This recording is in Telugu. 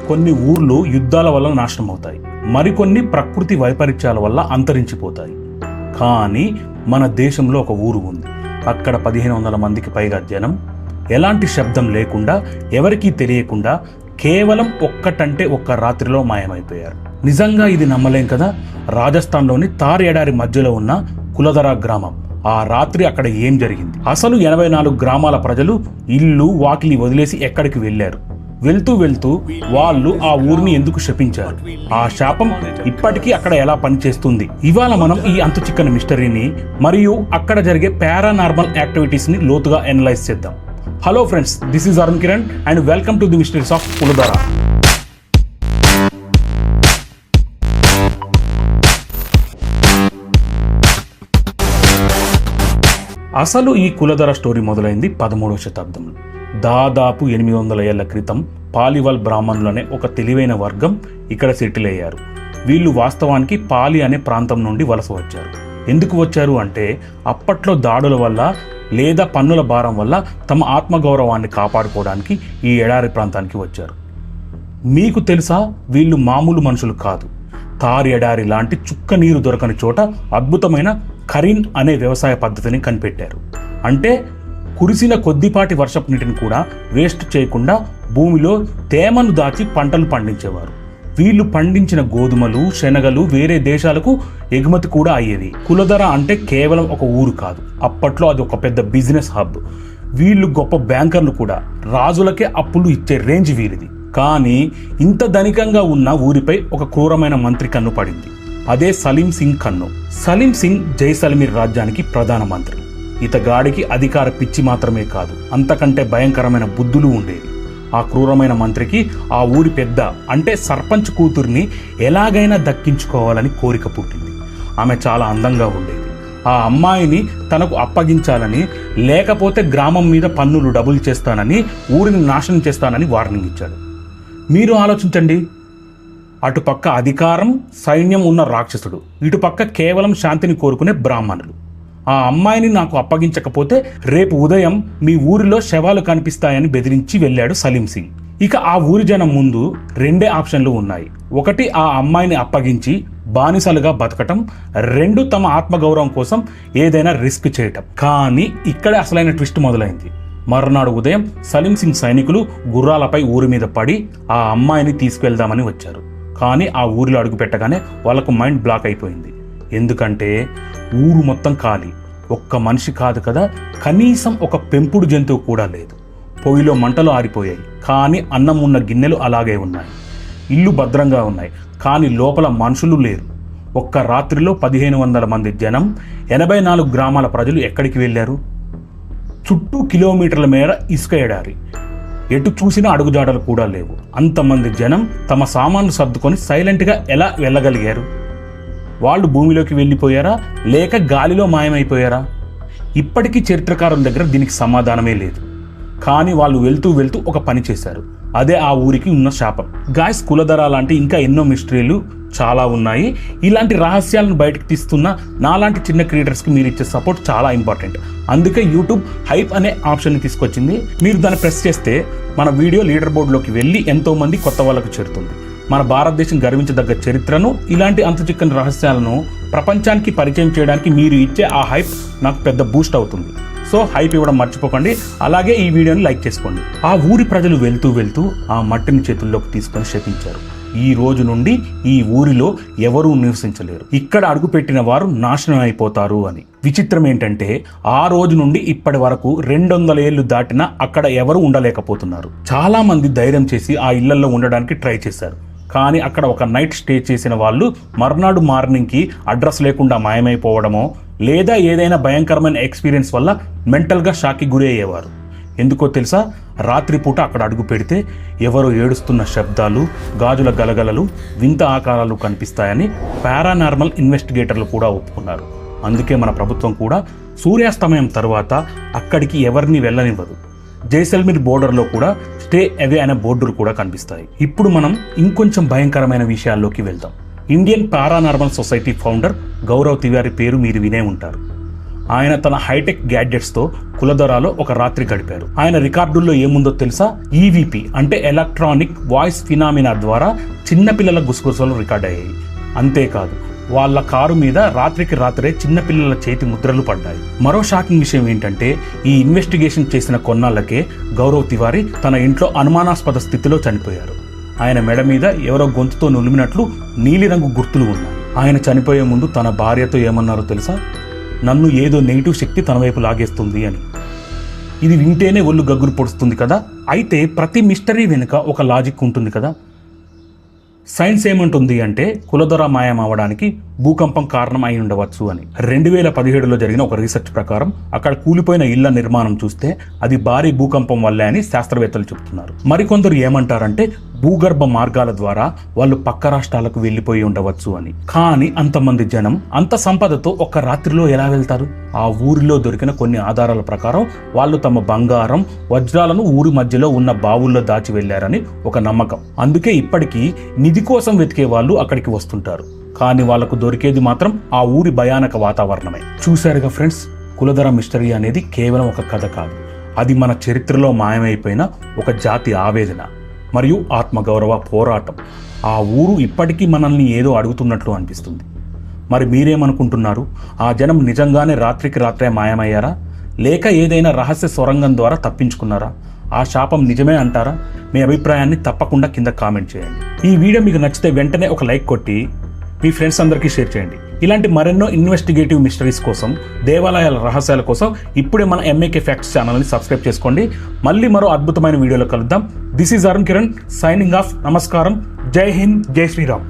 కొన్ని ఊర్లు యుద్ధాల వల్ల నాశనం అవుతాయి, మరికొన్ని ప్రకృతి వైపరీత్యాల వల్ల అంతరించిపోతాయి. కానీ మన దేశంలో ఒక ఊరు ఉంది. అక్కడ 1500 మందికి పైగా జనం ఎలాంటి శబ్దం లేకుండా, ఎవరికీ తెలియకుండా కేవలం ఒక్కటంటే ఒక్క రాత్రిలో మాయమైపోయారు. నిజంగా ఇది నమ్మలేం కదా. రాజస్థాన్లోని తార్ ఎడారి మధ్యలో ఉన్న కులధరా గ్రామం. ఆ రాత్రి అక్కడ ఏం జరిగింది? అసలు 84 గ్రామాల ప్రజలు ఇల్లు వాకిలి వదిలేసి ఎక్కడికి వెళ్లారు? వెళ్తూ వెళ్తూ వాళ్ళు ఆ ఊరిని ఎందుకు శపించారు? ఆ శాపం ఇప్పటికీ అక్కడ ఎలా పనిచేస్తుంది? ఇవాళ మనం ఈ అంతు చిక్కని మిస్టరీని మరియు అక్కడ జరిగే పారానార్మల్ యాక్టివిటీస్ ని లోతుగా అనలైజ్ చేద్దాం. Hello friends, this is Arun Kiran and welcome to the mysteries of Kuldhara. అసలు ఈ కులధర స్టోరీ మొదలైంది 13వ శతాబ్దంలో. దాదాపు 800 ఏళ్ల క్రితం పాలివాల్ బ్రాహ్మణులనే ఒక తెలివైన వర్గం ఇక్కడ సెటిల్ అయ్యారు. వీళ్ళు వాస్తవానికి పాలి అనే ప్రాంతం నుండి వలస వచ్చారు. ఎందుకు వచ్చారు అంటే అప్పట్లో దాడుల వల్ల లేదా పన్నుల భారం వల్ల తమ ఆత్మగౌరవాన్ని కాపాడుకోవడానికి ఈ ఎడారి ప్రాంతానికి వచ్చారు. మీకు తెలుసా, వీళ్ళు మామూలు మనుషులు కాదు. తార్ ఎడారి లాంటి చుక్క నీరు దొరకని చోట అద్భుతమైన ఖరీన్ అనే వ్యవసాయ పద్ధతిని కనిపెట్టారు. అంటే కురిసిన కొద్దిపాటి వర్షపు నీటిని కూడా వేస్ట్ చేయకుండా భూమిలో తేమను దాచి పంటలు పండించేవారు. వీళ్ళు పండించిన గోధుమలు, శనగలు వేరే దేశాలకు ఎగుమతి కూడా అయ్యేవి. కులధర అంటే కేవలం ఒక ఊరు కాదు, అప్పట్లో అది ఒక పెద్ద బిజినెస్ హబ్. వీళ్ళు గొప్ప బ్యాంకర్లు కూడా. రాజులకే అప్పులు ఇచ్చే రేంజ్ వీరిది. కానీ ఇంత ధనికంగా ఉన్న ఊరిపై ఒక క్రూరమైన మంత్రి కన్ను పడింది. అదే సలీం సింగ్ కన్ను. సలీం సింగ్ జైసల్మీర్ రాజ్యానికి ప్రధానమంత్రి. ఇతగాడికి అధికార పిచ్చి మాత్రమే కాదు, అంతకంటే భయంకరమైన బుద్ధులు ఉండేవి. ఆ క్రూరమైన మంత్రికి ఆ ఊరి పెద్ద అంటే సర్పంచ్ కూతుర్ని ఎలాగైనా దక్కించుకోవాలని కోరిక పుట్టింది. ఆమె చాలా అందంగా ఉండేది. ఆ అమ్మాయిని తనకు అప్పగించాలని, లేకపోతే గ్రామం మీద పన్నులు డబుల్ చేస్తానని, ఊరిని నాశనం చేస్తానని వార్నింగ్ ఇచ్చాడు. మీరు ఆలోచించండి, అటుపక్క అధికారం, సైన్యం ఉన్న రాక్షసుడు, ఇటుపక్క కేవలం శాంతిని కోరుకునే బ్రాహ్మణులు. ఆ అమ్మాయిని నాకు అప్పగించకపోతే రేపు ఉదయం మీ ఊరిలో శవాలు కనిపిస్తాయని బెదిరించి వెళ్ళాడు సలీం సింగ్. ఇక ఆ ఊరి జనం ముందు రెండే ఆప్షన్లు ఉన్నాయి. ఒకటి, ఆ అమ్మాయిని అప్పగించి బానిసలుగా బతకటం. 2, తమ ఆత్మగౌరవం కోసం ఏదైనా రిస్క్ చేయటం. కానీ ఇక్కడే అసలైన ట్విస్ట్ మొదలైంది. మర్నాడు ఉదయం సలీం సింగ్ సైనికులు గుర్రాలపై ఊరి మీద పడి ఆ అమ్మాయిని తీసుకువెళ్దామని వచ్చారు. కానీ ఆ ఊరిలో అడుగు పెట్టగానే వాళ్ళకు మైండ్ బ్లాక్ అయిపోయింది. ఎందుకంటే ఊరు మొత్తం ఖాళీ. ఒక్క మనిషి కాదు కదా, కనీసం ఒక పెంపుడు జంతువు కూడా లేదు. పొయ్యిలో మంటలు ఆరిపోయాయి, కానీ అన్నం ఉన్న గిన్నెలు అలాగే ఉన్నాయి. ఇల్లు భద్రంగా ఉన్నాయి, కానీ లోపల మనుషులు లేరు. ఒక్క రాత్రిలో 1500 మంది జనం, 84 గ్రామాల ప్రజలు ఎక్కడికి వెళ్ళారు? చుట్టూ కిలోమీటర్ల మేర ఇసుక ఎడారి. ఎటు చూసినా అడుగుజాడలు కూడా లేవు. అంతమంది జనం తమ సామాన్లు సర్దుకొని సైలెంట్గా ఎలా వెళ్ళగలిగారు? వాళ్ళు భూమిలోకి వెళ్ళిపోయారా, లేక గాలిలో మాయమైపోయారా? ఇప్పటికీ చరిత్రకారుల దగ్గర దీనికి సమాధానమే లేదు. కానీ వాళ్ళు వెళ్తూ వెళ్తూ ఒక పని చేశారు. అదే ఆ ఊరికి ఉన్న శాపం. గాయస్, కులధర లాంటి ఇంకా ఎన్నో మిస్టరీలు చాలా ఉన్నాయి. ఇలాంటి రహస్యాలను బయటకు తీస్తున్న నాలాంటి చిన్న క్రియేటర్స్కి మీరు ఇచ్చే సపోర్ట్ చాలా ఇంపార్టెంట్. అందుకే యూట్యూబ్ హైప్ అనే ఆప్షన్ని తీసుకొచ్చింది. మీరు దాన్ని ప్రెస్ చేస్తే మన వీడియో లీడర్ బోర్డులోకి వెళ్ళి ఎంతో మంది కొత్త వాళ్ళకు చేరుతుంది. మన భారతదేశం గర్వించదగ్గ చరిత్రను, ఇలాంటి అంతుచిక్కని రహస్యాలను ప్రపంచానికి పరిచయం చేయడానికి మీరు ఇచ్చే ఆ హైప్ నాకు పెద్ద బూస్ట్ అవుతుంది. సో హైప్ ఇవ్వడం మర్చిపోకండి. అలాగే ఈ వీడియోని లైక్ చేసుకోండి. ఆ ఊరి ప్రజలు వెళ్తూ వెళ్తూ ఆ మట్టిని చేతుల్లోకి తీసుకొని శపించారు. ఈ రోజు నుండి ఈ ఊరిలో ఎవరూ నివసించలేరు. ఇక్కడ అడుగుపెట్టిన వారు నాశనం అయిపోతారు అని. విచిత్రం ఏంటంటే ఆ రోజు నుండి ఇప్పటి వరకు 200 ఏళ్లు దాటినా అక్కడ ఎవరు ఉండలేకపోతున్నారు. చాలా మంది ధైర్యం చేసి ఆ ఇళ్లలో ఉండడానికి ట్రై చేశారు. కానీ అక్కడ ఒక నైట్ స్టే చేసిన వాళ్ళు మర్నాడు మార్నింగ్కి అడ్రస్ లేకుండా మాయమైపోవడమో, లేదా ఏదైనా భయంకరమైన ఎక్స్పీరియన్స్ వల్ల మెంటల్గా షాక్కి గురి అయ్యేవారు. ఎందుకో తెలుసా? రాత్రిపూట అక్కడ అడుగు పెడితే ఎవరో ఏడుస్తున్న శబ్దాలు, గాజుల గలగలలు, వింత ఆకారాలు కనిపిస్తాయని పారానార్మల్ ఇన్వెస్టిగేటర్లు కూడా ఒప్పుకున్నారు. అందుకే మన ప్రభుత్వం కూడా సూర్యాస్తమయం తర్వాత అక్కడికి ఎవరిని వెళ్ళనివ్వదు. జైసల్మీర్ బోర్డర్లో కూడా స్టే అవే అనే బోర్డులు కూడా కనిపిస్తాయి. ఇప్పుడు మనం ఇంకొంచెం భయంకరమైన విషయాల్లోకి వెళ్దాం. Indian paranormal society founder Gaurav Tiwari పేరు మీరు వినే ఉంటారు. ఆయన తన హైటెక్ గ్యాడ్జెట్స్తో కులధరాలో ఒక రాత్రి గడిపారు. ఆయన రికార్డుల్లో ఏముందో తెలుసా? ఈవీపీ అంటే ఎలక్ట్రానిక్ వాయిస్ ఫినామినా ద్వారా చిన్నపిల్లల గుసగుసలు రికార్డ్ అయ్యాయి. అంతేకాదు, వాళ్ళ కారు మీద రాత్రికి రాత్రే చిన్నపిల్లల చేతి ముద్రలు పడ్డాయి. మరో షాకింగ్ విషయం ఏంటంటే, ఈ ఇన్వెస్టిగేషన్ చేసిన కొన్నాళ్ళకే గౌరవ్ తివారీ తన ఇంట్లో అనుమానాస్పద స్థితిలో చనిపోయారు. ఆయన మెడ మీద ఎవరో గొంతుతో నులిమినట్లు నీలిరంగు గుర్తులు ఉన్నాయి. ఆయన చనిపోయే ముందు తన భార్యతో ఏమన్నారో తెలుసా? నన్ను ఏదో నెగిటివ్ శక్తి తన వైపు లాగేస్తుంది అని. ఇది వింటేనే ఒళ్ళు గగ్గురు పొడుస్తుంది కదా. అయితే ప్రతి మిస్టరీ వెనుక ఒక లాజిక్ ఉంటుంది కదా. సైన్స్ ఏమంటుంది అంటే, కులధర మాయం అవడానికి భూకంపం కారణం అయి ఉండవచ్చు అని. 2017లో జరిగిన ఒక రీసెర్చ్ ప్రకారం అక్కడ కూలిపోయిన ఇళ్ల నిర్మాణం చూస్తే అది భారీ భూకంపం వల్లే అని శాస్త్రవేత్తలు చెబుతున్నారు. మరికొందరు ఏమంటారంటే, భూగర్భ మార్గాల ద్వారా వాళ్ళు పక్క రాష్ట్రాలకు వెళ్లిపోయి ఉండవచ్చు అని. కానీ అంతమంది జనం అంత సంపదతో ఒక్క రాత్రిలో ఎలా వెళ్తారు? ఆ ఊరిలో దొరికిన కొన్ని ఆధారాల ప్రకారం వాళ్ళు తమ బంగారం, వజ్రాలను ఊరి మధ్యలో ఉన్న బావుల్లో దాచి వెళ్లారని ఒక నమ్మకం. అందుకే ఇప్పటికీ నిధి కోసం వెతికే వాళ్ళు అక్కడికి వస్తుంటారు. కానీ వాళ్లకు దొరికేది మాత్రం ఆ ఊరి భయానక వాతావరణమే. చూశారుగా ఫ్రెండ్స్, కులధర మిస్టరీ అనేది కేవలం ఒక కథ కాదు. అది మన చరిత్రలో మాయమైపోయిన ఒక జాతి ఆవేదన మరియు ఆత్మగౌరవ పోరాటం. ఆ ఊరు ఇప్పటికీ మనల్ని ఏదో అడుగుతున్నట్లు అనిపిస్తుంది. మరి మీరేమనుకుంటున్నారు? ఆ జనం నిజంగానే రాత్రికి రాత్రే మాయమయ్యారా, లేక ఏదైనా రహస్య సొరంగం ద్వారా తప్పించుకున్నారా? ఆ శాపం నిజమే అంటారా? మీ అభిప్రాయాన్ని తప్పకుండా కింద కామెంట్ చేయండి. ఈ వీడియో మీకు నచ్చితే వెంటనే ఒక లైక్ కొట్టి మీ ఫ్రెండ్స్ అందరికీ షేర్ చేయండి. ఇలాంటి మరెన్నో ఇన్వెస్టిగేటివ్ మిస్టరీస్ కోసం, దేవాలయాల రహస్యాల కోసం ఇప్పుడే మన ఎంఏకే ఫ్యాక్ట్స్ ఛానల్ని సబ్స్క్రైబ్ చేసుకోండి. మళ్ళీ మరో అద్భుతమైన వీడియోలో కలుద్దాం. This is Arun Kiran signing off. నమస్కారం. జై హింద్, జై శ్రీరామ్.